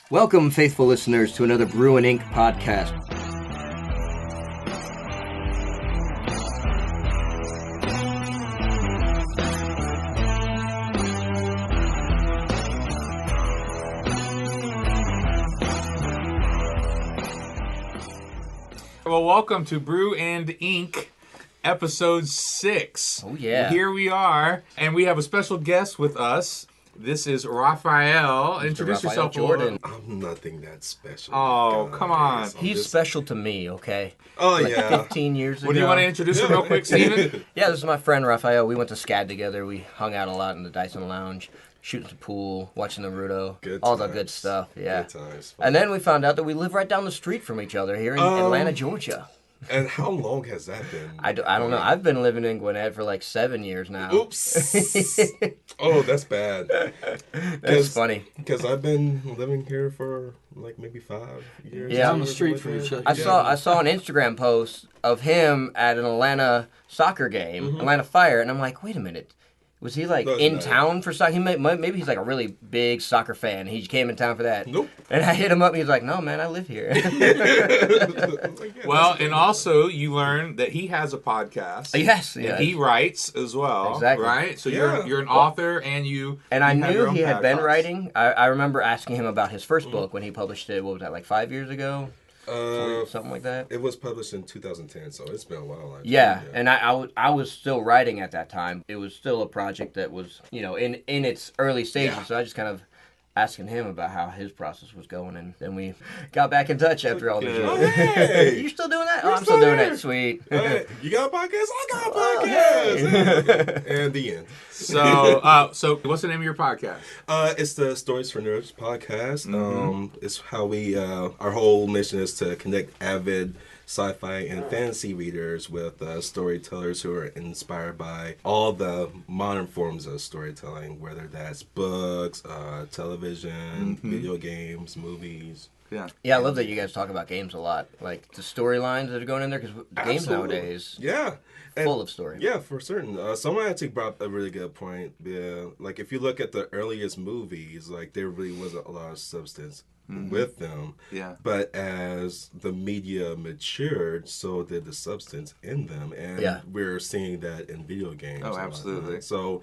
Welcome, faithful listeners, to another Brew Ink Podcast. Well, welcome to Brew and Ink, episode 6. Oh, yeah. Here we are, and we have a special guest with us. This is Raphael. Introduce yourself, Jordan. I'm nothing that special. Oh, come on. He's special to me, okay? Oh, Like yeah. 15 years ago. Well, do you want to introduce him real quick, Steven? Yeah, this is my friend Raphael. We went to SCAD together. We hung out a lot in the Dyson Lounge, shooting the pool, watching Naruto, Good all the times. good stuff. Yeah. Good times. And then we found out that we live right down the street from each other here in Atlanta, Georgia. And how long has that been? I don't know. I've been living in Gwinnett for like 7 years now. Oops. Oh, that's bad. That's funny. Because I've been living here for like maybe 5 years. Yeah. Down the street from each other. I saw an Instagram post of him at an Atlanta soccer game, Atlanta Fire, and I'm like, wait a minute. Was he like Doesn't in matter. town for soccer? Maybe he's like a really big soccer fan. He came in town for that. Nope. And I hit him up and he's like, no, man, I live here. Well, and also you learned that he has a podcast. Yes. And he writes as well. Exactly. Right? So Yeah. you're an author and you And I you have knew your own he had been podcast. writing. I remember asking him about his first book when he published it. What was that, like 5 years ago? Something like that? It was published in 2010, so it's been a while. Actually. Yeah, and I was still writing at that time. It was still a project that was, in its early stages. Yeah. So I just kind of asking him about how his process was going, and then we got back in touch after all these years. Oh, hey! You still doing that? You're I'm still still doing here. it. Sweet. Hey, you got a podcast? I got a Oh, podcast! And the end. So what's the name of your podcast? It's the Stories for Nerds podcast. It's how we, our whole mission is to connect avid sci-fi and fantasy readers with storytellers who are inspired by all the modern forms of storytelling, whether that's books, television, video games, movies. Yeah. Yeah, I love that you guys talk about games a lot, like the storylines that are going in there, because games Absolutely. nowadays Yeah. full of story. Yeah, for certain. Someone actually brought up a really good point. Yeah, like if you look at the earliest movies, like there really wasn't a lot of substance with them. Yeah. But as the media matured, so did the substance in them, and we're seeing that in video games. Oh, a lot. absolutely. So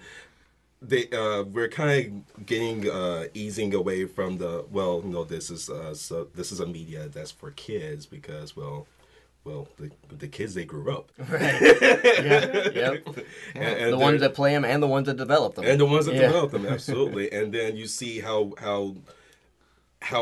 we're kind of getting easing away from the this is a media that's for kids because the kids, they grew up. Right. Yeah. Yep. And The ones that play them and the ones that develop them. And the ones that develop them, absolutely. And then you see how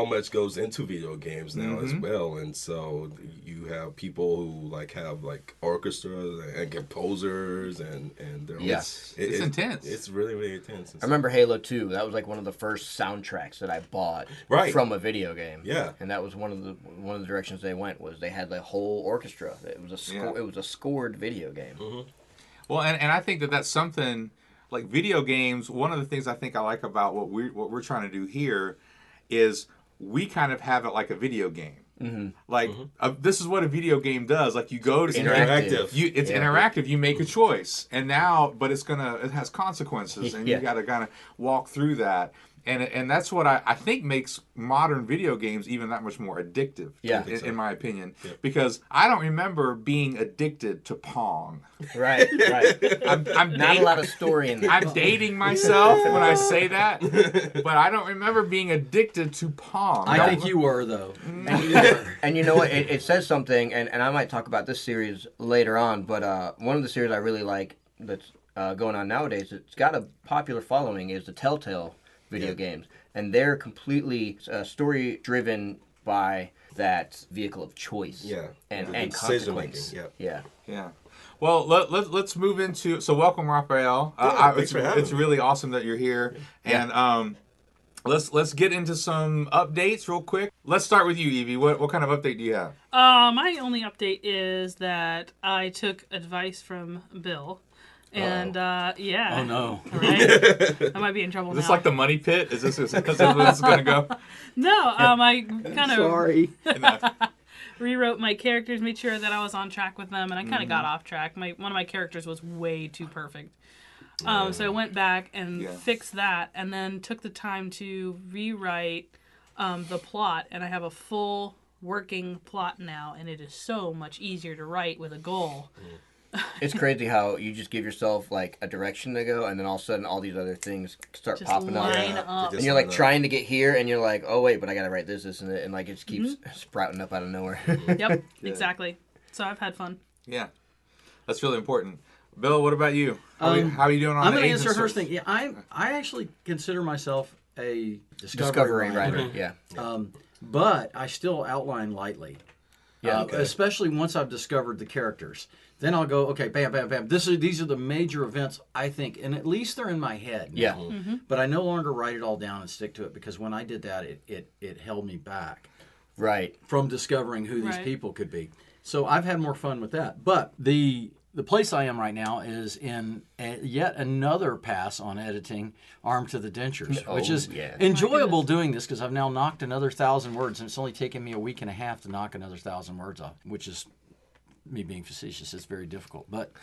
much goes into video games now as well. And so you have people who have orchestras and composers and they're It's intense. It's really, really intense. I remember Halo 2. That was like one of the first soundtracks that I bought from a video game. Yeah. And that was one of the directions they went, was they had the whole orchestra. It was a scored video game. Well, and I think that's something like video games. One of the things I think I like about what we're trying to do here is we kind of have it like a video game. This is what a video game does. Like you go to Interactive. It's interactive. You make a choice, and now, but it has consequences, and you got to kind of walk through that. And that's what I think makes modern video games even that much more addictive, in my opinion. Yep. Because I don't remember being addicted to Pong. Right. I'm Not a lot of story in there. I'm dating myself when I say that, but I don't remember being addicted to Pong. I think you were, though. And you know what? It says something, and I might talk about this series later on, but one of the series I really like that's going on nowadays, it's got a popular following, is the Telltale video games, and they're completely story-driven by that vehicle of choice. And consequence. Yeah. Well, let's move into. So, welcome, Raphael. Thanks for having it's me. really awesome that you're here, and let's get into some updates real quick. Let's start with you, Evie. What kind of update do you have? My only update is that I took advice from Bill. And, yeah. Oh, no. Right? I might be in trouble Is now. this like the money pit? Is this because it's going to go? No, I kind of Sorry. rewrote my characters, made sure that I was on track with them, and I kind of got off track. One of my characters was way too perfect. So I went back and fixed that, and then took the time to rewrite the plot, and I have a full working plot now, and it is so much easier to write with a goal. It's crazy how you just give yourself like a direction to go, and then all of a sudden all these other things start Just popping up. line up. And you're like trying to get here, and you're like, oh wait, but I gotta write this, and like it just keeps sprouting up out of nowhere. Yep, exactly. So I've had fun. Yeah, that's really important. Bill, what about you? How are you doing on I'm the going to agent answer her search? thing. Yeah, I actually consider myself a Discovery writer, yeah. But I still outline lightly. Yeah, Especially once I've discovered the characters. Then I'll go, okay, bam, bam, bam. These are the major events, I think, and at least they're in my head now. Yeah. But I no longer write it all down and stick to it, because when I did that, it held me back Right. from discovering who these Right. people could be. So I've had more fun with that. But the place I am right now is in yet another pass on editing Armed to the Dentures, which is enjoyable doing this, because I've now knocked another 1,000 words, and it's only taken me a week and a half to knock another 1,000 words off, which is, me being facetious, it's very difficult. But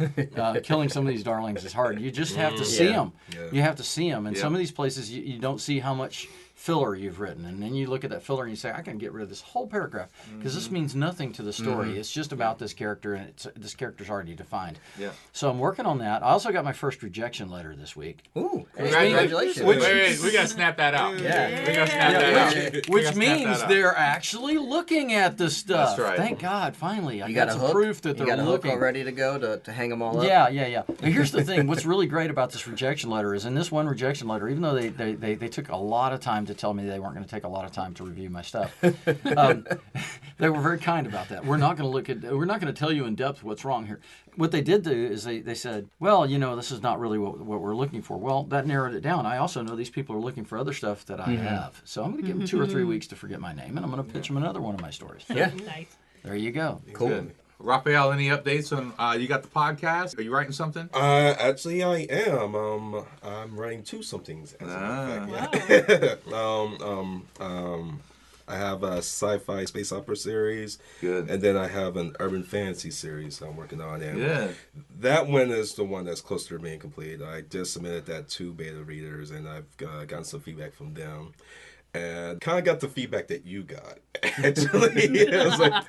killing some of these darlings is hard. You just have to see them. Yeah. You have to see them. And some of these places, you don't see how much filler you've written. And then you look at that filler and you say, I can get rid of this whole paragraph, because this means nothing to the story. It's just about this character, and this character's already defined. Yeah. So I'm working on that. I also got my first rejection letter this week. Ooh, Congratulations. Wait, we got to snap that out. Yeah. We got to snap that out. Which means they're actually looking at the stuff. That's right. Thank God, finally. I You got got a some hook? proof that You they're got a hook looking. all ready to go to hang them all up? Yeah. Now, here's the thing. What's really great about this rejection letter is, in this one rejection letter, even though they took a lot of time to tell me they weren't going to take a lot of time to review my stuff, they were very kind about that. We're not going to tell you in depth what's wrong here. What they did do is they said, well, this is not really what we're looking for. Well, that narrowed it down. I also know these people are looking for other stuff that I have. So I'm going to give them 2 or 3 weeks to forget my name, and I'm going to pitch them another one of my stories. Yeah. Nice. There you go. Cool. Good. Raphael, any updates on you got the podcast? Are you writing something? Actually, I am. I'm writing 2 somethings. As a matter of fact. Yeah. I have a sci-fi space opera series. Good. And then I have an urban fantasy series I'm working on. And Yeah. that one is the one that's closer to being complete. I just submitted that to beta readers, and I've gotten some feedback from them. And kind of got the feedback that you got, actually. Yeah, it's like,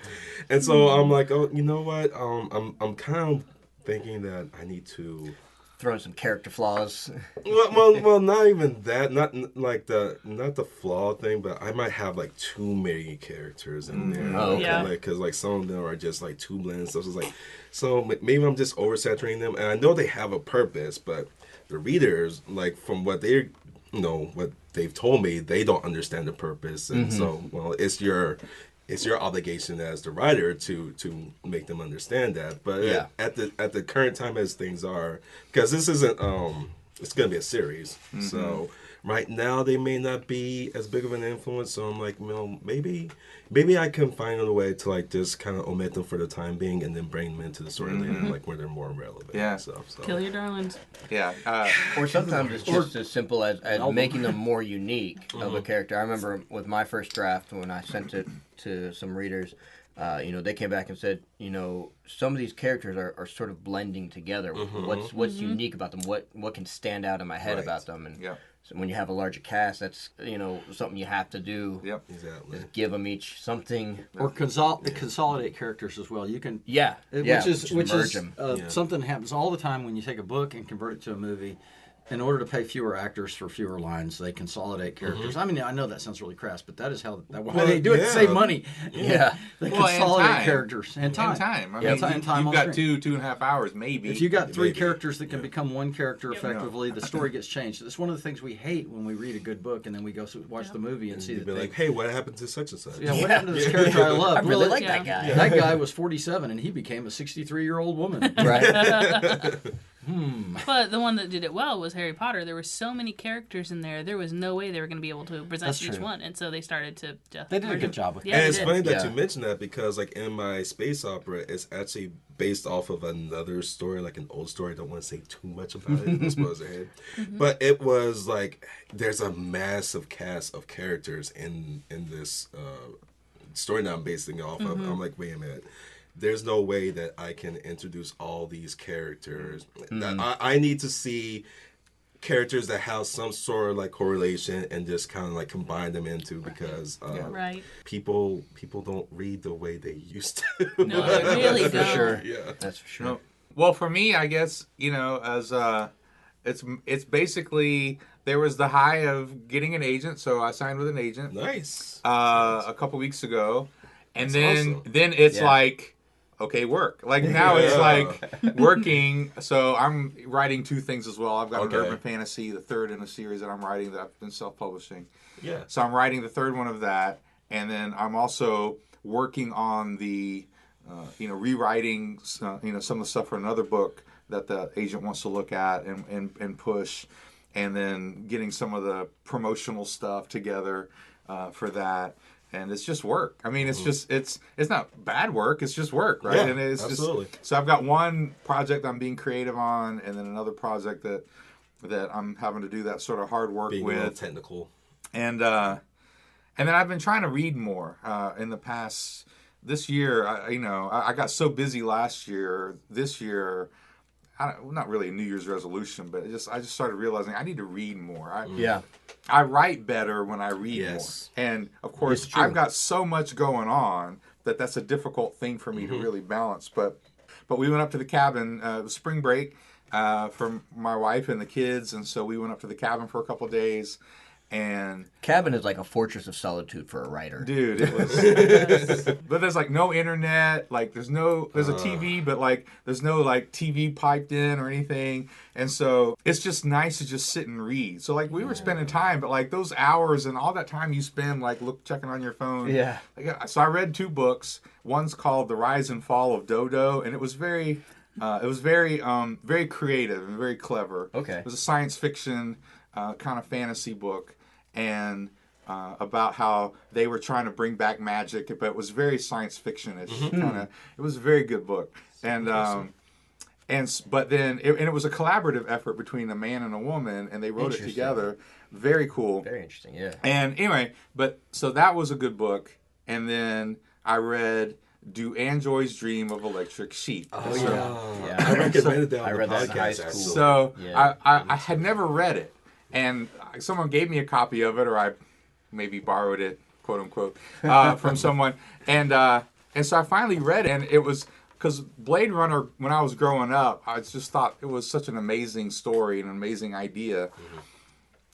and so I'm like, oh, you know what? I'm kind of thinking that I need to Throwing some character flaws. well, not even that. Not the flaw thing, but I might have like too many characters in there. Oh, okay. Yeah. Because like some of them are just like too bland. So it's like, so maybe I'm just oversaturating them, and I know they have a purpose, but the readers, like from what they're, what they've told me, they don't understand the purpose, and so it's your obligation as the writer to make them understand that. But Yeah. at the current time as things are, because this isn't it's gonna be a series, so right now they may not be as big of an influence. So I'm like, maybe I can find a way to like just kind of omit them for the time being, and then bring them into the story later, like where they're more relevant. Yeah. And stuff, so. Kill your darlings. Yeah. Or sometimes it's just as simple as making them more unique of a character. I remember with my first draft, when I sent it to some readers, they came back and said, some of these characters are sort of blending together. What's unique about them? What can stand out in my head about them? And so when you have a larger cast, that's something you have to do. Yep. Exactly. Just give them each something. Or consolidate characters as well. You can, Yeah. which is merge them. something that happens all the time when you take a book and convert it to a movie. In order to pay fewer actors for fewer lines, they consolidate characters. I mean, I know that sounds really crass, but that is why they do it to save money. Yeah. They Well, and consolidate time. characters and time. I Yeah, mean, time you've on got screen. 2.5 hours, maybe. If you got 3 Maybe. characters that can become one character effectively, the story gets changed. That's one of the things we hate when we read a good book and then we go watch the movie and see You'd that be like, hey, what happened to such and such? what happened to this character I love? I really like Yeah. that guy. That guy was 47 and he became a 63-year-old woman. Right. But the one that did it well was Harry Potter. There were so many characters in there. There was no way they were going to be able to present That's each true. one, and so they started to. They did a good job with Yeah, And they it's did. funny that Yeah. you mentioned that, because like in my space opera, it's actually based off of another story, like an old story. I don't want to say too much about it. I'm supposed ahead. But it was like there's a massive cast of characters in this story that I'm basing off of. I'm like, wait a minute. There's no way that I can introduce all these characters. I need to see characters that have some sort of like correlation and just kind of like combine them into because Right. people don't read the way they used to. No, they really For don't. sure. Yeah. That's for sure. No. Well, for me, I guess, as it's basically there was the high of getting an agent, so I signed with an agent Nice. a couple weeks ago, and That's then awesome. it's Yeah. like, okay, work. Like now it's Yeah. like working. So I'm writing 2 things as well. I've got Okay. an urban fantasy, the third in a series that I'm writing that I've been self-publishing. Yeah. So I'm writing the third one of that, and then I'm also working on the, rewriting, some of the stuff for another book that the agent wants to look at and push, and then getting some of the promotional stuff together for that. And it's just work. I mean, it's just it's not bad work. It's just work, right? Yeah, and it's absolutely. just so I've got one project I'm being creative on, and then another project that I'm having to do that sort of hard work Being with. real technical. And then I've been trying to read more in the past. This year, I got so busy last year. This year, not really a New Year's resolution, but I just started realizing I need to read more. Yeah. I write better when I read Yes. more. And of course, It's true. I've got so much going on that's a difficult thing for me to really balance. But we went up to the cabin, it was spring break for my wife and the kids, and so we went up to the cabin for a couple of days. And Cabin is like a fortress of solitude for a writer. dude, it was. But there's like no internet. Like there's a TV, but like there's no like TV piped in or anything. And so it's just nice to just sit and read. So like we were spending time, but like those hours and all that time you spend like checking on your phone. Yeah. So I read 2 books. One's called The Rise and Fall of Dodo, and it was very very creative and very clever. Okay. It was a science fiction kind of fantasy book, and about how they were trying to bring back magic, but it was very science fiction-ish kind of. It was a very good book, and but then it was a collaborative effort between a man and a woman, and they wrote it Interesting. together. Very cool. Very interesting, yeah. And anyway, so that was a good book, and then I read Do Androids Dream of Electric Sheep? Oh, So- yeah. Yeah. I recommended that on I the read that in podcast. high school. actually. So Yeah. I had never read it, and someone gave me a copy of it, or I maybe borrowed it, quote unquote, from someone, and so I finally read it, and it was because Blade Runner, when I was growing up, I just thought it was such an amazing story, an amazing idea,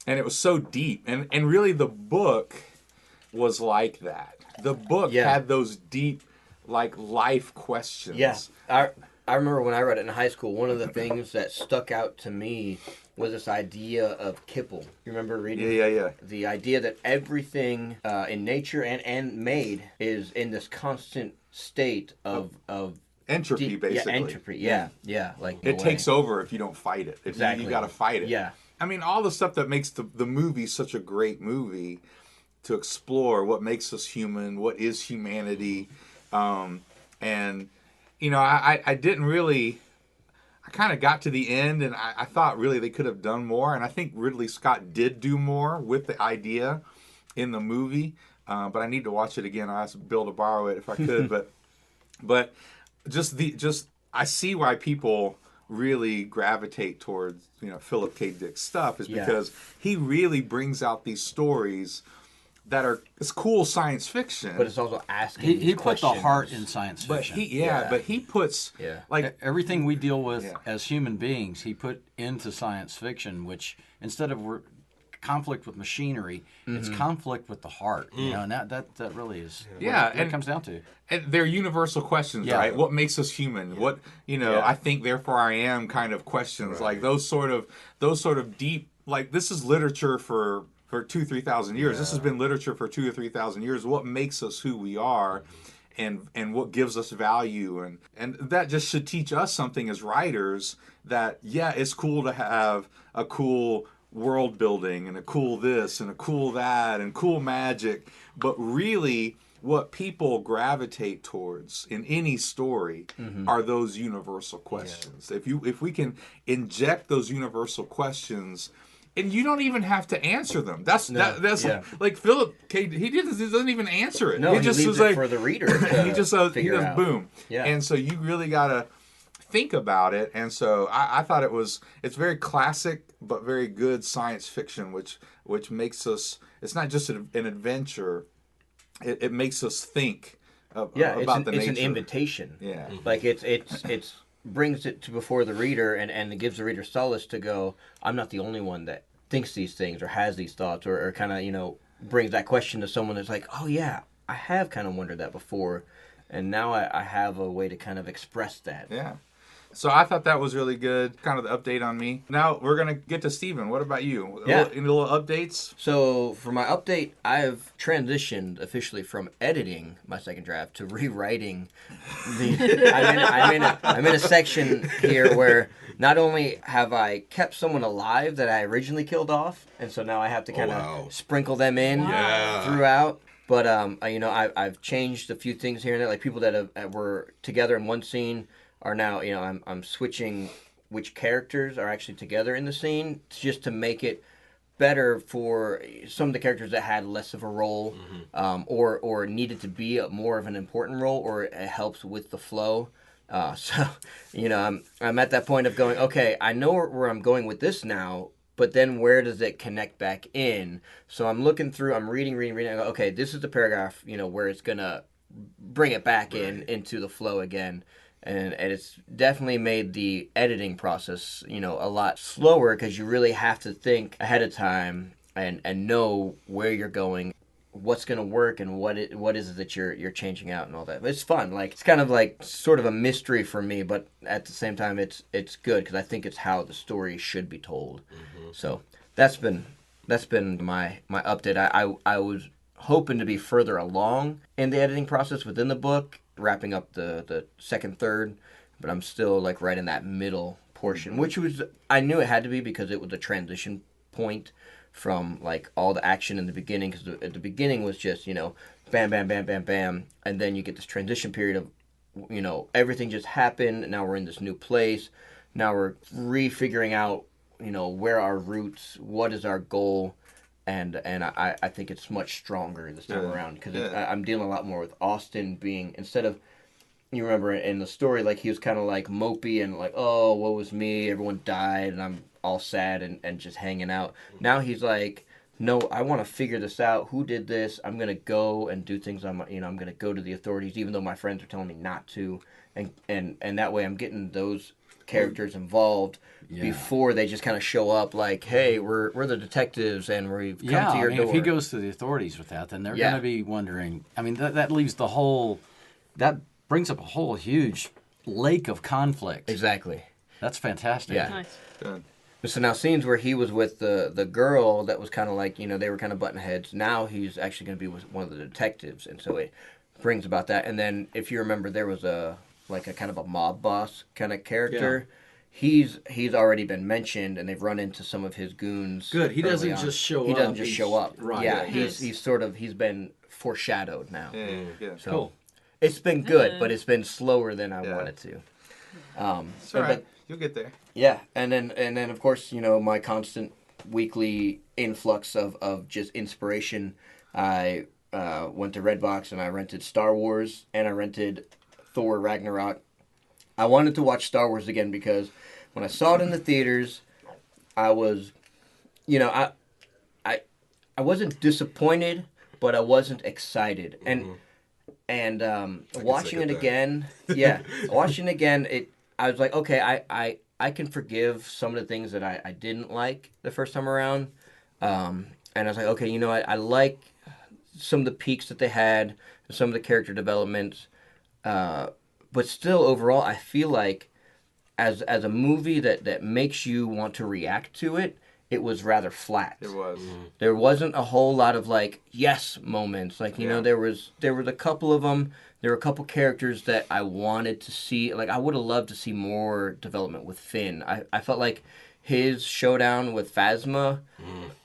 and it was so deep, and really the book was like that. The book Yeah. had those deep, like life questions. Yeah, I remember when I read it in high school, one of the things that stuck out to me was this idea of kipple. You remember reading? Yeah. The idea that everything in nature and made is in this constant state of Entropy, deep, basically. Yeah, entropy. Yeah. Like It takes over if you don't fight it. Exactly. You got to fight it. Yeah. I mean, all the stuff that makes the movie such a great movie to explore what makes us human, what is humanity, and I didn't really. I kind of got to the end, and I thought really they could have done more, and I think Ridley Scott did do more with the idea in the movie. But I need to watch it again. I asked Bill to borrow it if I could, but just I see why people really gravitate towards Philip K. Dick's stuff is because he really brings out these stories that are it's cool science fiction, But it's also asking. He put the questions. heart in science but fiction. he puts like Everything we deal with Yeah. as human beings, he put into science fiction, which instead of conflict with machinery, it's conflict with the heart. And that really is what it comes down to. and they're universal questions, Yeah. right? What makes us human? What I think, therefore I am kind of questions, like those sort of deep. Like this is literature for 2,000-3,000 years. This has been literature for 2,000 or 3,000 years. What makes us who we are, and what gives us value, and that just should teach us something as writers. That it's cool to have a cool world building and a cool this and a cool that and cool magic, but really what people gravitate towards in any story are those universal questions. If we can inject those universal questions, and you don't even have to answer them. That's like Philip K. He doesn't even answer it. No, he just leaves was it like for the reader. To he just figure out. boom. Yeah. And so you really gotta think about it. And so I thought it's very classic but very good science fiction, which makes us, it's not just an adventure, it makes us think about the nature. It's an invitation. Yeah. Like it's brings it to before the reader and it gives the reader solace to go, I'm not the only one that thinks these things or has these thoughts or kind of, brings that question to someone that's like, oh yeah, I have kind of wondered that before. And now I have a way to kind of express that. Yeah. So I thought that was really good, kind of the update on me. Now we're going to get to Steven. What about you? Yeah. Any little updates? So for my update, I've transitioned officially from editing my second draft to rewriting the... I'm in a section here where not only have I kept someone alive that I originally killed off, and so now I have to kind of sprinkle them in throughout. But I've changed a few things here and there, like people that were together in one scene are now, I'm switching which characters are actually together in the scene just to make it better for some of the characters that had less of a role, or needed to be more of an important role, or it helps with the flow. So I'm at that point of going, okay, I know where I'm going with this now. But then where does it connect back in? So I'm looking through, I'm reading. I go, okay, this is the paragraph, where it's going to bring it back into the flow again. And it's definitely made the editing process, a lot slower because you really have to think ahead of time and know where you're going, what's going to work, and what is it that you're changing out and all that. But it's fun. Like, it's kind of like sort of a mystery for me, but at the same time, it's good because I think it's how the story should be told. So that's been my update. I was hoping to be further along in the editing process within the book, wrapping up the second third, but I'm still like right in that middle portion, which was, I knew it had to be because it was a transition point from like all the action in the beginning, because at the beginning was just bam bam bam bam bam, and then you get this transition period of everything just happened. Now we're in this new place. Now we're refiguring out where our roots, what is our goal, and I think it's much stronger this time around because I'm dealing a lot more with Austin being, instead of, you remember in the story, like he was kind of like mopey and like, oh, woe was me, everyone died and I'm all sad and just hanging out. Now he's like, no, I want to figure this out. Who did this? I'm gonna go and do things. I'm gonna go to the authorities, even though my friends are telling me not to, and that way I'm getting those characters involved before they just kind of show up like, hey, we're the detectives and we've come to your door. If he goes to the authorities with that, then they're going to be wondering. I mean, that leaves that brings up a whole huge lake of conflict. Exactly. That's fantastic. Yeah. Nice. Good. So now scenes where he was with the girl that was kind of like, they were kind of butting heads. Now he's actually going to be with one of the detectives, and so it brings about that. And then if you remember, there was a kind of a mob boss kind of character. Yeah. He's already been mentioned, and they've run into some of his goons. Good. He doesn't just show up. He doesn't just show up. Right. Yeah. He's been foreshadowed now. Yeah. So cool. It's been good, but it's been slower than I wanted to. It's all right. You'll get there. Yeah, and then of course, my constant weekly influx of just inspiration. I went to Redbox and I rented Star Wars and I rented Thor Ragnarok. I wanted to watch Star Wars again because when I saw it in the theaters, I was, I wasn't disappointed, but I wasn't excited. And watching it again, I was like, okay, I can forgive some of the things that I didn't like the first time around. And I was like, okay, I like some of the peaks that they had, some of the character developments. But still, overall, I feel like as a movie that makes you want to react to it, it was rather flat. It was. There wasn't a whole lot of like yes moments. Like there was a couple of them. There were a couple characters that I wanted to see. Like I would have loved to see more development with Finn. I felt like his showdown with Phasma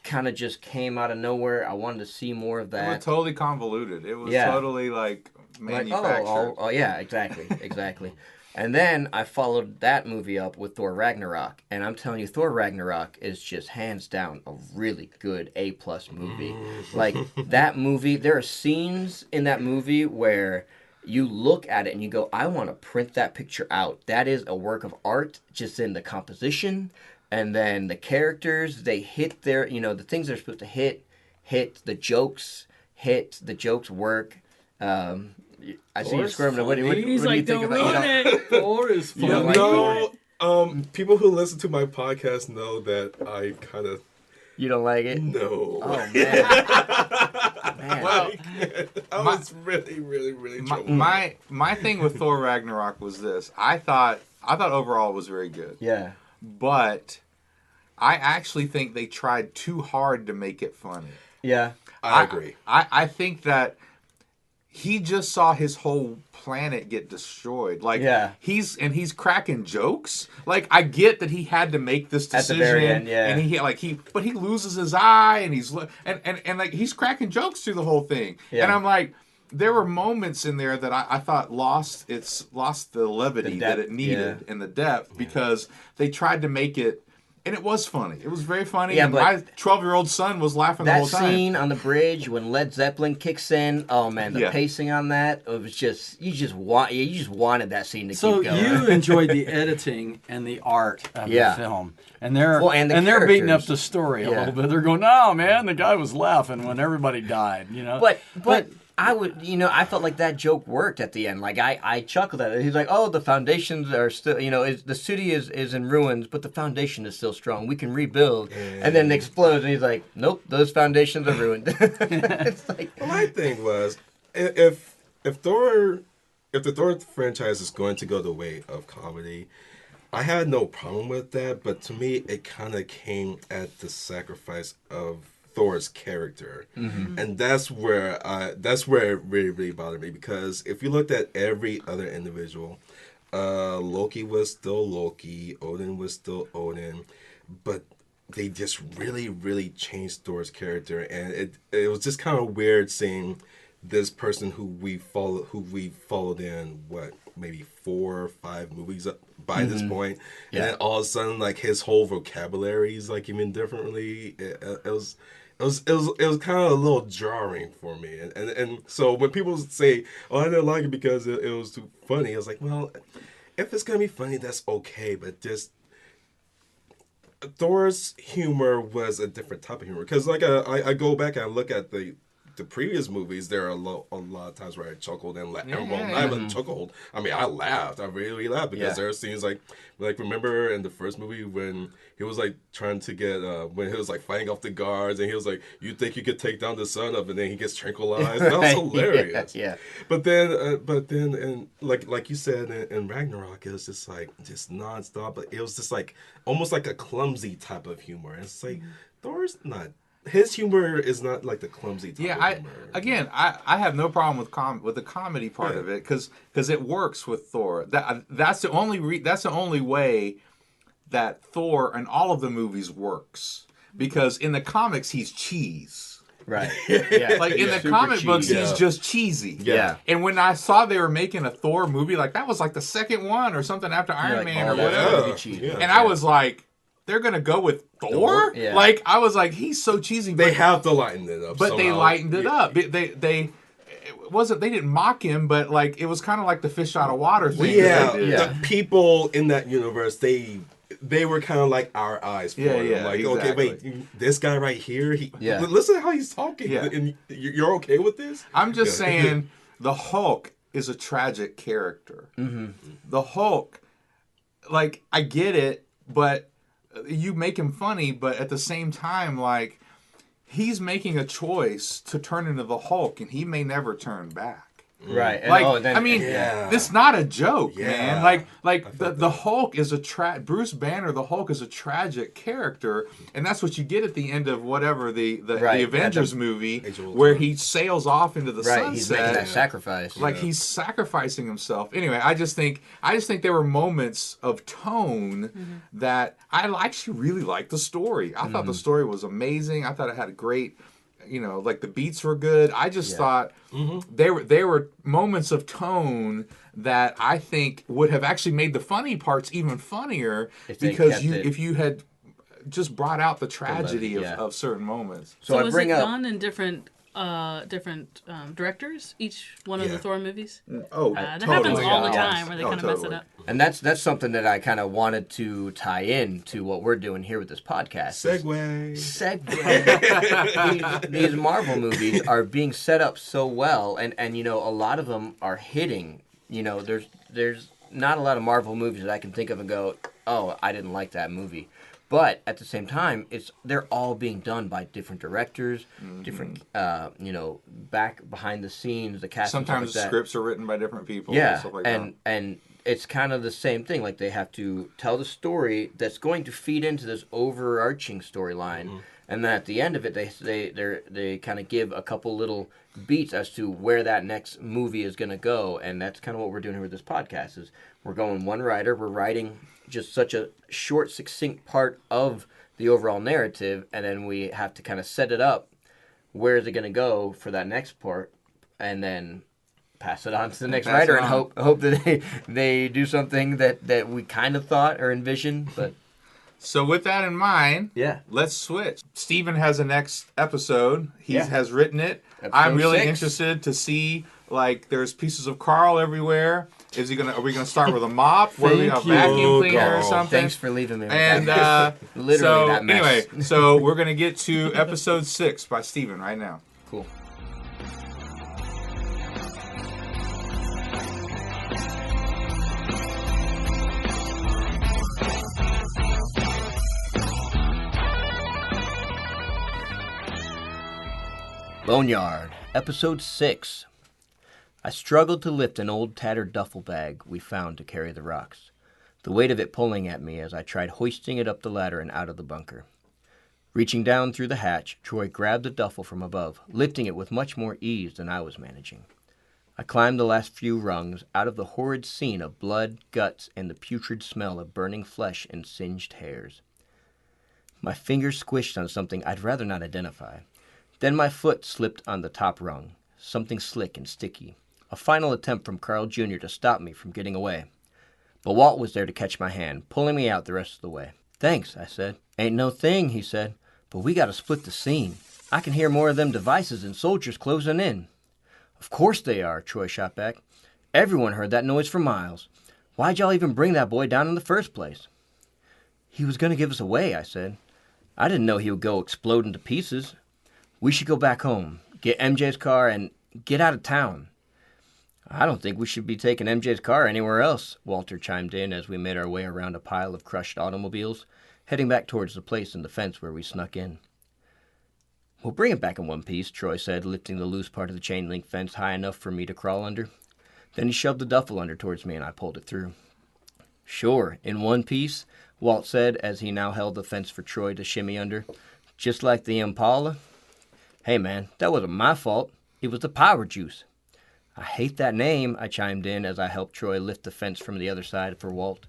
kind of just came out of nowhere. I wanted to see more of that. It was totally convoluted. It was totally like manufactured. Oh, yeah, exactly. And then I followed that movie up with Thor Ragnarok, and I'm telling you, Thor Ragnarok is just hands down a really good A+ movie. Like that movie, there are scenes in that movie where you look at it and you go, I want to print that picture out. That is a work of art, just in the composition, and then the characters, they hit their, the things they're supposed to hit the jokes work. I see you squirming. What do you think about it. Thor is funny. People who listen to my podcast know that I kind of. You don't like it? No. Oh man. Well, I was really troubled. My thing with Thor Ragnarok was this. I thought overall it was very good. Yeah. But I actually think they tried too hard to make it funny. Yeah. I agree. I think that he just saw his whole planet get destroyed. Like, he's cracking jokes. Like, I get that he had to make this decision. At the very end, yeah. And but he loses his eye, and he's cracking jokes through the whole thing. Yeah. And I'm like, there were moments in there that I thought lost the levity that it needed and the depth, because they tried to make it. And it was funny. It was very funny. Yeah, and my 12-year-old son was laughing the whole time. That scene on the bridge when Led Zeppelin kicks in, oh man, the pacing on that, it was just, you just wanted that scene to keep going. So you enjoyed the editing and the art of the film. And they're beating up the story a little bit. They're going, no, man, the guy was laughing when everybody died, But I would, I felt like that joke worked at the end. Like, I chuckled at it. He's like, oh, the foundations are still, the city is in ruins, but the foundation is still strong. We can rebuild. And then it explodes, and he's like, nope, those foundations are ruined. It's like, my thing was, if the Thor franchise is going to go the way of comedy, I had no problem with that, but to me, it kind of came at the sacrifice of Thor's character, and that's where it really bothered me, because if you looked at every other individual, Loki was still Loki, Odin was still Odin, but they just really changed Thor's character, and it was just kind of weird seeing this person who we followed in maybe 4 or 5 movies by this point, and then all of a sudden, like, his whole vocabulary is like even differently. It was kind of a little jarring for me, and so when people say, "Oh, I didn't like it because it was too funny," I was like, "Well, if it's gonna be funny, that's okay." But just Thor's humor was a different type of humor, because like I go back and I look at the previous movies, there are a lot of times where I chuckled and laughed. Well, not even chuckled. I mean, I laughed. I really laughed, because there are scenes like remember in the first movie when he was like trying to get when he was like fighting off the guards, and he was like, "You think you could take down the sun up?" and then he gets tranquilized. That was hilarious. Yeah. But then, and like you said in Ragnarok, it was just nonstop. But it was just like almost like a clumsy type of humor. And it's like Thor's not. His humor is not like the clumsy type of humor. I have no problem with the comedy part of it, because it works with Thor. That's the only way that Thor in all of the movies works, because in the comics he's cheese. Right. Yeah. Like in the comic books, he's just cheesy. Yeah. And when I saw they were making a Thor movie, like that was like the second one or something after Iron Man or whatever. And I was like, they're gonna go with Thor? Yeah. Like, I was like, he's so cheesy. They have to lighten it up. But somehow. they lightened it up. They didn't mock him, but like it was kind of like the fish out of water thing. The people in that universe, they were kind of like our eyes for him. Like, exactly. Okay, wait, this guy right here, listen to how he's talking. Yeah. And you're okay with this? I'm just saying, the Hulk is a tragic character. The Hulk, like, I get it, but you make him funny, but at the same time, like, he's making a choice to turn into the Hulk, and he may never turn back. Right. Like, this is not a joke, man. Like the Hulk is Bruce Banner, the Hulk is a tragic character, and that's what you get at the end of whatever the Avengers movie, where he sails off into the sunset. He's making that sacrifice. Like, he's sacrificing himself. Anyway, I just think there were moments of tone that I actually really liked the story. I thought the story was amazing. I thought it had a great, like the beats were good. I just thought there were moments of tone that I think would have actually made the funny parts even funnier, because if you had just brought out the tragedy of certain moments. So was it done in different different directors, each one of the Thor movies. Oh, That totally. happens all the Yes. time where they kind of mess it totally. up. And that's something that I kind of wanted to tie in to what we're doing here with this podcast. Segway. These Marvel movies are being set up so well, and a lot of them are hitting. There's not a lot of Marvel movies that I can think of and go, oh, I didn't like that movie. But at the same time, they're all being done by different directors, different back behind the scenes, the cast. Sometimes and stuff like that. scripts are written by different people. Yeah, and stuff like that. and it's kind of the same thing. Like they have to tell the story that's going to feed into this overarching storyline, and then at the end of it, they kind of give a couple little beats as to where that next movie is going to go, and that's kind of what we're doing here with this podcast. Is we're going one writer, we're writing just such a short, succinct part of the overall narrative, and then we have to kind of set it up. Where is it going to go for that next part, and then pass it on to the next writer and hope that they do something that we kind of thought or envisioned. But So with that in mind, let's switch. Steven has a next episode. He has written it. I'm really 6. interested to see, like, there's pieces of Carl everywhere. Are we gonna start with a mop? What are we, a vacuum cleaner or something? Thanks for leaving me with And that. Literally that mess. Anyway, so we're gonna get to episode 6 by Steven right now. Cool. Boneyard, Episode 6. I struggled to lift an old tattered duffel bag we found to carry the rocks, the weight of it pulling at me as I tried hoisting it up the ladder and out of the bunker. Reaching down through the hatch, Troy grabbed the duffel from above, lifting it with much more ease than I was managing. I climbed the last few rungs, out of the horrid scene of blood, guts, and the putrid smell of burning flesh and singed hairs. My fingers squished on something I'd rather not identify. Then my foot slipped on the top rung, something slick and sticky. A final attempt from Carl Jr. to stop me from getting away. But Walt was there to catch my hand, pulling me out the rest of the way. "Thanks," I said. "Ain't no thing," he said. "But we gotta split the scene. I can hear more of them devices and soldiers closing in." "Of course they are," Troy shot back. "Everyone heard that noise for miles. Why'd y'all even bring that boy down in the first place?" "He was gonna give us away," I said. "I didn't know he would go exploding to pieces. We should go back home, get MJ's car, and get out of town." "I don't think we should be taking MJ's car anywhere else," Walter chimed in as we made our way around a pile of crushed automobiles, heading back towards the place in the fence where we snuck in. "We'll bring it back in one piece," Troy said, lifting the loose part of the chain-link fence high enough for me to crawl under. Then he shoved the duffel under towards me and I pulled it through. "Sure, in one piece," Walt said as he now held the fence for Troy to shimmy under. "Just like the Impala." "Hey man, that wasn't my fault. It was the power juice." "I hate that name," I chimed in as I helped Troy lift the fence from the other side for Walt.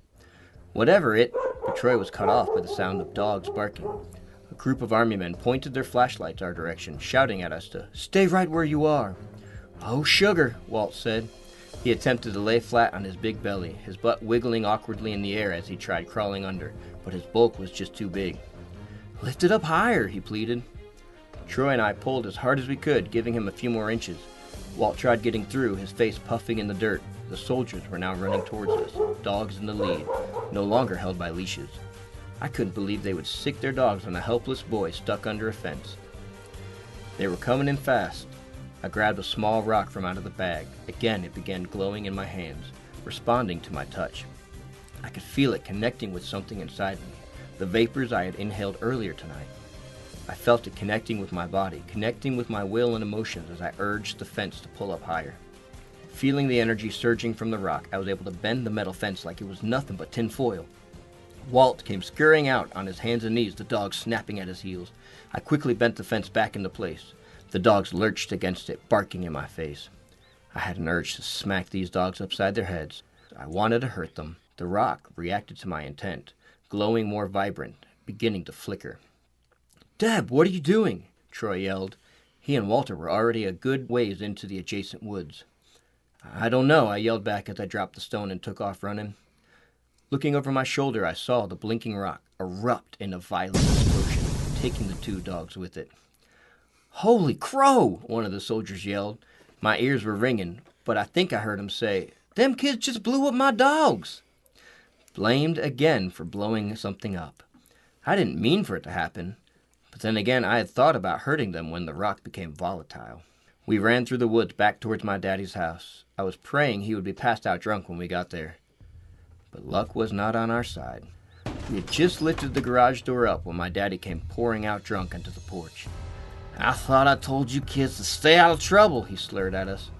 "Whatever it," but Troy was cut off by the sound of dogs barking. A group of army men pointed their flashlights our direction, shouting at us to stay right where you are. "Oh, sugar," Walt said. He attempted to lay flat on his big belly, his butt wiggling awkwardly in the air as he tried crawling under, but his bulk was just too big. "Lift it up higher," he pleaded. Troy and I pulled as hard as we could, giving him a few more inches. Walt tried getting through, his face puffing in the dirt. The soldiers were now running towards us, dogs in the lead, no longer held by leashes. I couldn't believe they would sick their dogs on a helpless boy stuck under a fence. They were coming in fast. I grabbed a small rock from out of the bag. Again, it began glowing in my hands, responding to my touch. I could feel it connecting with something inside me, the vapors I had inhaled earlier tonight. I felt it connecting with my body, connecting with my will and emotions as I urged the fence to pull up higher. Feeling the energy surging from the rock, I was able to bend the metal fence like it was nothing but tin foil. Walt came scurrying out on his hands and knees, the dogs snapping at his heels. I quickly bent the fence back into place. The dogs lurched against it, barking in my face. I had an urge to smack these dogs upside their heads. I wanted to hurt them. The rock reacted to my intent, glowing more vibrant, beginning to flicker. "Deb, what are you doing?" Troy yelled. He and Walter were already a good ways into the adjacent woods. "I don't know," I yelled back as I dropped the stone and took off running. Looking over my shoulder, I saw the blinking rock erupt in a violent explosion, taking the two dogs with it. "Holy crow!" one of the soldiers yelled. My ears were ringing, but I think I heard him say, "Them kids just blew up my dogs." Blamed again for blowing something up. I didn't mean for it to happen, but then again I had thought about hurting them when the rock became volatile. We ran through the woods back towards my daddy's house. I was praying he would be passed out drunk when we got there. But luck was not on our side. We had just lifted the garage door up when my daddy came pouring out drunk onto the porch. "I thought I told you kids to stay out of trouble," he slurred at us.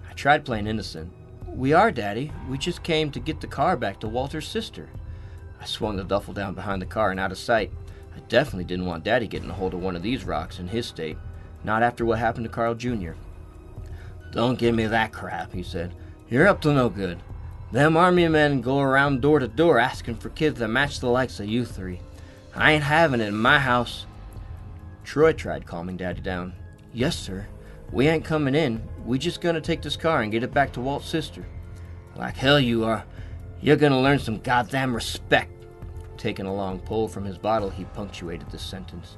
I tried playing innocent. "We are, Daddy. We just came to get the car back to Walter's sister." I swung the duffel down behind the car and out of sight. I definitely didn't want Daddy getting a hold of one of these rocks in his state. Not after what happened to Carl Jr. "Don't give me that crap," he said. "You're up to no good. Them army men go around door to door asking for kids that match the likes of you three. I ain't having it in my house." Troy tried calming Daddy down. "Yes, sir. We ain't coming in. We just gonna take this car and get it back to Walt's sister." "Like hell you are. You're gonna learn some goddamn respect." Taking a long pull from his bottle, he punctuated this sentence.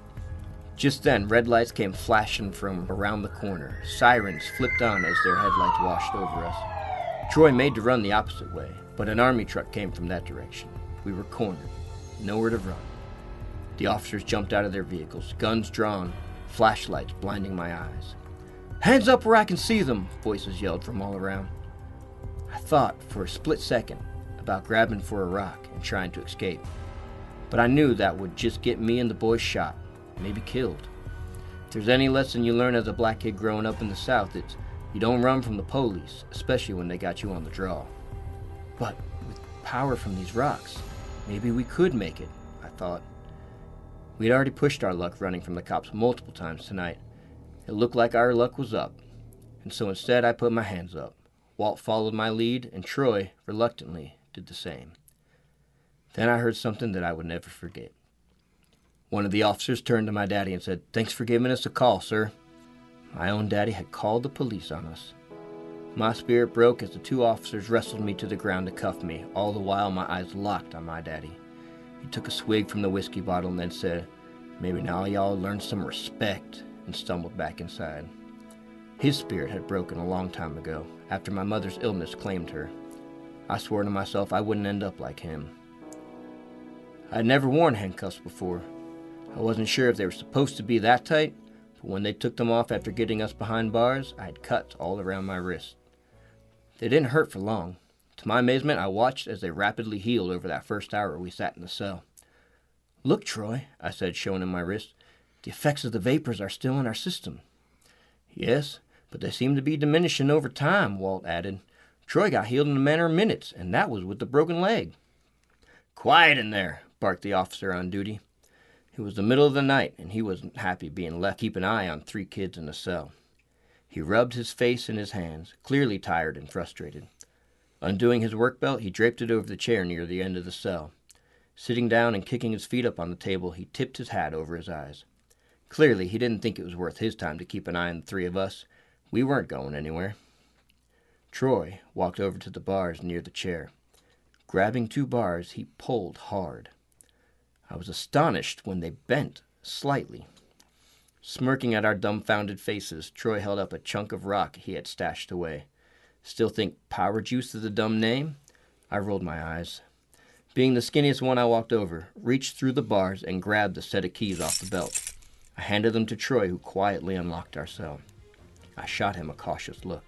Just then, red lights came flashing from around the corner. Sirens flipped on as their headlights washed over us. Troy made to run the opposite way, but an army truck came from that direction. We were cornered. Nowhere to run. The officers jumped out of their vehicles, guns drawn, flashlights blinding my eyes. "Hands up where I can see them," voices yelled from all around. I thought, for a split second, about grabbing for a rock and trying to escape. But I knew that would just get me and the boys shot, maybe killed. If there's any lesson you learn as a black kid growing up in the South, it's you don't run from the police, especially when they got you on the draw. But with power from these rocks, maybe we could make it, I thought. We'd already pushed our luck running from the cops multiple times tonight. It looked like our luck was up, and so instead I put my hands up. Walt followed my lead, and Troy, reluctantly, did the same. Then I heard something that I would never forget. One of the officers turned to my daddy and said, "Thanks for giving us a call, sir." My own daddy had called the police on us. My spirit broke as the two officers wrestled me to the ground to cuff me, all the while my eyes locked on my daddy. He took a swig from the whiskey bottle and then said, "Maybe now y'all learn some respect," and stumbled back inside. His spirit had broken a long time ago, after my mother's illness claimed her. I swore to myself I wouldn't end up like him. I had never worn handcuffs before. I wasn't sure if they were supposed to be that tight, but when they took them off after getting us behind bars, I had cuts all around my wrist. They didn't hurt for long. To my amazement, I watched as they rapidly healed over that first hour we sat in the cell. "Look, Troy," I said, showing him my wrist. "The effects of the vapors are still in our system." "Yes, but they seem to be diminishing over time," Walt added. "Troy got healed in a matter of minutes, and that was with the broken leg." "Quiet in there," barked the officer on duty. It was the middle of the night, and he wasn't happy being left to keep an eye on 3 kids in a cell. He rubbed his face in his hands, clearly tired and frustrated. Undoing his work belt, he draped it over the chair near the end of the cell. Sitting down and kicking his feet up on the table, he tipped his hat over his eyes. Clearly, he didn't think it was worth his time to keep an eye on the 3 of us. We weren't going anywhere. Troy walked over to the bars near the chair. Grabbing 2 bars, he pulled hard. I was astonished when they bent slightly. Smirking at our dumbfounded faces, Troy held up a chunk of rock he had stashed away. "Still think Power Juice is a dumb name?" I rolled my eyes. Being the skinniest one, I walked over, reached through the bars, and grabbed a set of keys off the belt. I handed them to Troy, who quietly unlocked our cell. I shot him a cautious look.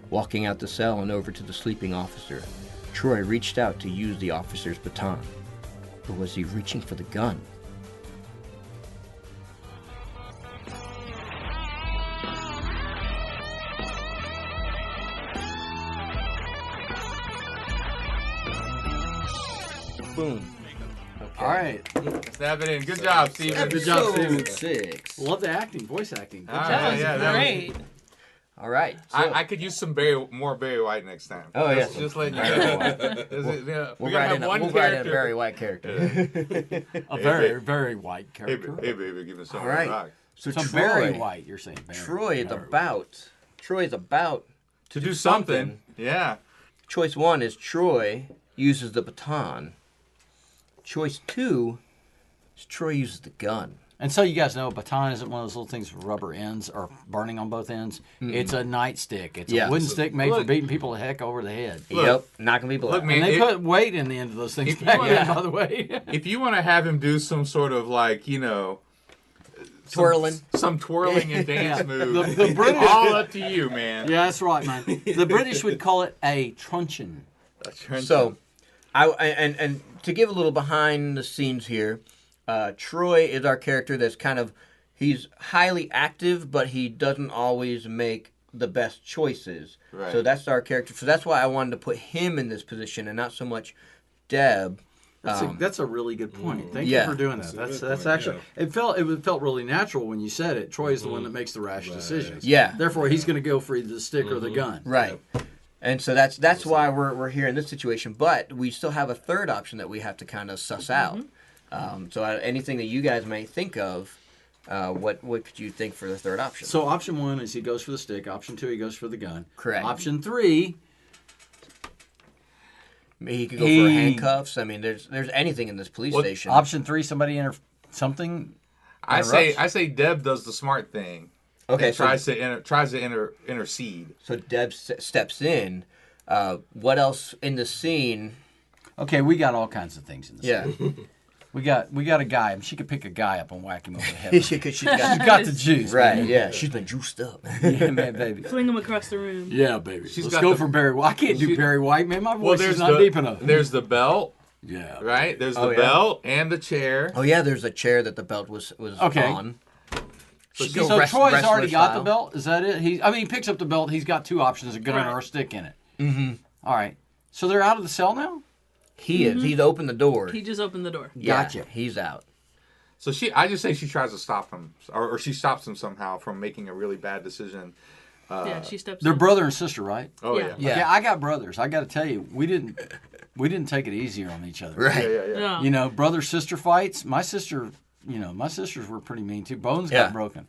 Walking out the cell and over to the sleeping officer, Troy reached out to use the officer's baton. Or was he reaching for the gun? Boom. Okay. All right. Snap it in. Good job, Steven. Good job, Steven. Episode 6. Love the acting, voice acting. Good All job. right. That was great. All right. So, I could use some more Barry White next time. Oh, yes. Just letting you Barry know. White. We gotta have one we'll write in a character. very white character. A very, very white Hey, character. baby, give me some All right. rock. So Some Troy, very white, you're saying. Very, Troy is very about To do something. Yeah. Choice 1 is Troy uses the baton. Choice 2 is Troy uses the gun. And so you guys know a baton isn't one of those little things with rubber ends or burning on both ends. Mm-hmm. It's a nightstick. It's a wooden stick made for beating people the heck over the head. Yep, knocking people out. Look, man, and they put weight in the end of those things back then, by the way. If you want to have him do some sort of like, twirling. Some twirling and dance move. The British, all up to you, man. Yeah, that's right, man. The British would call it a truncheon. So, and to give a little behind the scenes here, Troy is our character that's he's highly active, but he doesn't always make the best choices. Right. So that's our character. So that's why I wanted to put him in this position and not so much Deb. That's a really good point. Thank you for doing that. That's actually it felt really natural when you said it. Troy's the one that makes the rash decisions. Yeah. Therefore, he's going to go for either the stick or the gun. Right. And so that's why we're here in this situation. But we still have a third option that we have to kind of suss out. So anything that you guys may think of, what could you think for the third option? So option 1 is he goes for the stick. Option 2, he goes for the gun. Correct. Option 3, he could go for handcuffs. I mean, there's anything in this police station. Option 3, somebody something. I say Deb does the smart thing. Okay, tries to intercede. So Deb steps in. What else in the scene? Okay, we got all kinds of things in the scene. Yeah. We got a guy. She could pick a guy up and whack him over the head. She's got the juice, right? Man. Yeah, she's been juiced up. Yeah, man, baby. Fling him across the room. Yeah, baby. Let's go for Barry White. I can't do Barry White, man. My voice is not deep enough. There's the belt. Yeah. Right. There's the belt and the chair. Oh yeah, there's a chair that the belt was on. So Troy's already got the belt. Is that it? He picks up the belt. He's got two options: a gun or a stick in it. Mm-hmm. All right. So they're out of the cell now. He is. He's opened the door. He just opened the door. Gotcha. He's out. So I just say she tries to stop him, or she stops him somehow from making a really bad decision. She steps. They're brother and sister, right? Oh yeah. Okay, I got brothers. I got to tell you, we didn't take it easier on each other. Right. Yeah. You know, brother sister fights. My sisters were pretty mean too. Bones got broken.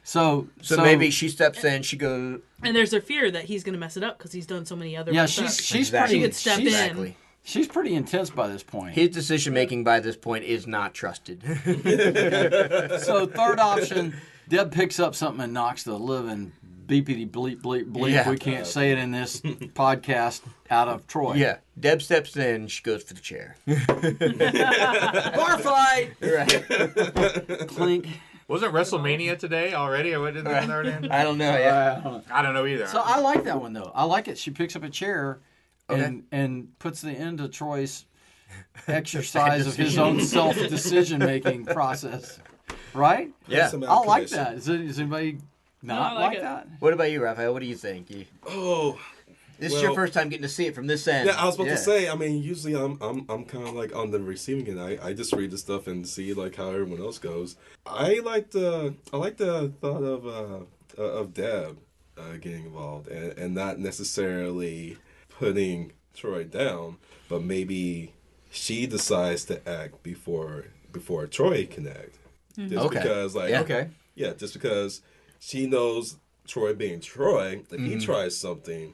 So maybe she steps in. She goes. And there's a fear that he's going to mess it up because he's done so many other. Yeah, stuff. she's pretty. She could step in. She's pretty intense by this point. His decision making by this point is not trusted. So third option, Deb picks up something and knocks the living beepity bleep bleep bleep. Yeah. We can't say it in this podcast out of Troy. Yeah, Deb steps in. She goes for the chair. Bar fight. Right. Clink. Wasn't WrestleMania today already? Or what did that start in? I don't know. Yeah. I don't know either. So I like that one though. I like it. She picks up a chair and puts the end to Troy's exercise of his own self-decision making process. Right? Yeah. I like that. Does anybody not like that? What about you, Raphael? What do you think? This is your first time getting to see it from this end. Yeah, I was about to say. I mean, usually I'm kind of like on the receiving end. I just read the stuff and see like how everyone else goes. I like the thought of Deb getting involved and not necessarily putting Troy down, but maybe she decides to act before Troy can act. Just because just because she knows Troy being Troy, if he tries something,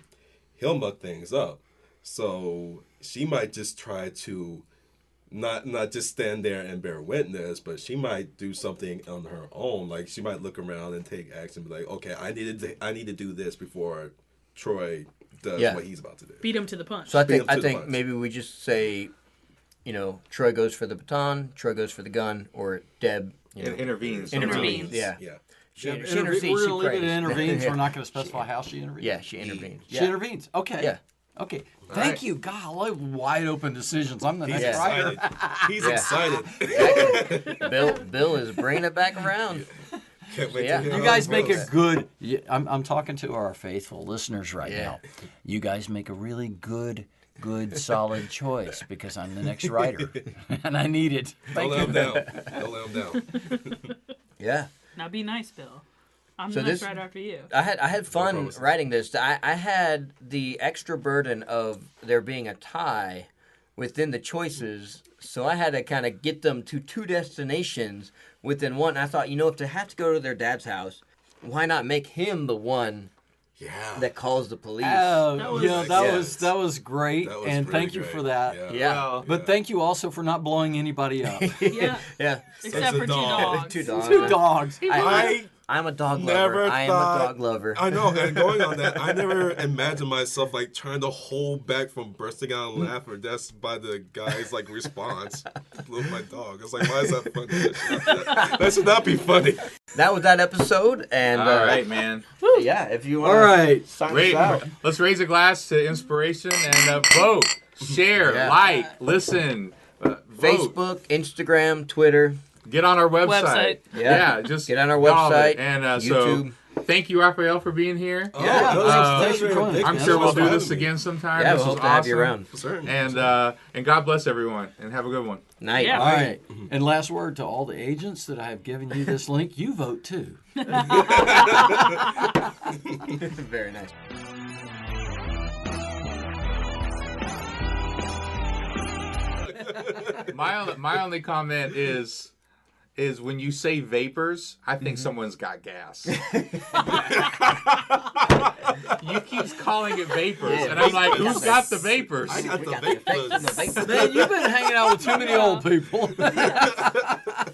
he'll muck things up. So she might just try to not just stand there and bear witness, but she might do something on her own. Like she might look around and take action, be like, okay, I need to do this before Troy does what he's about to do. Beat him to the punch. So I think maybe we just say, Troy goes for the baton, Troy goes for the gun, or Deb intervenes. Yeah. She intervenes. We're going to leave it at intervenes. We're not going to specify how she intervenes. Yeah, she intervenes. She intervenes. Okay. Yeah. Okay. Thank you. God, I love wide open decisions. I'm the next He's writer. excited. He's excited. Bill is bringing it back around. Can't wait to hear You how guys it make goes. a good. I'm talking to our faithful listeners right now. You guys make a really good, solid choice because I'm the next writer and I need it. Don't let him down. Don't let him down. Yeah. Now be nice, Bill. I'm the next writer after you. I had fun writing this. I had the extra burden of there being a tie within the choices, so I had to kind of get them to two destinations within one. I thought, if they have to go to their dad's house, why not make him the one Yeah. that calls the police. Oh, was- that was great, That was and pretty thank you great. for that. Yeah. Well, But thank you also for not blowing anybody up. Yeah. Yeah. Except a for two dog. dogs. Two dogs. Two dogs. I'm a dog never lover. I am thought- a dog lover. I know, and going on that, I never imagined myself like trying to hold back from bursting out and laughing just by the guy's like response with my dog. I was like, why is that funny? That should not be funny. That was that episode, and all right, man. yeah, if you want All right. sign us out. Let's raise a glass to inspiration and vote, share, Yeah. like, listen, vote. Facebook, Instagram, Twitter. Get on our website. Website. Yeah, just Get on our get all of website, it. And YouTube. so, thank you, Raphael, for being here. Oh, Yeah. no, Thanks for thanks coming. I'm thanks sure we'll for do having this me. again sometime. Yeah, this we was hope to have you awesome. around. For certain. And God bless everyone, and have a good one. Night. Yeah. All right. And last word to all the agents that I have given you this link. You vote too. Very nice. My only comment is when you say vapors, I think someone's got gas. You keep calling it vapors, and I'm like, who's got the vapors? I got We the got the effects and the vapors. vapors. Man, you've been hanging out with too many old people.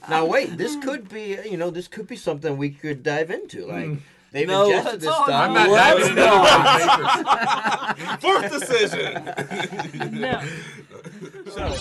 Now wait, this could be this could be something we could dive into. Like they've No, ingested let's this not. stuff. I'm not Let's diving into vapors. Fourth decision. No. So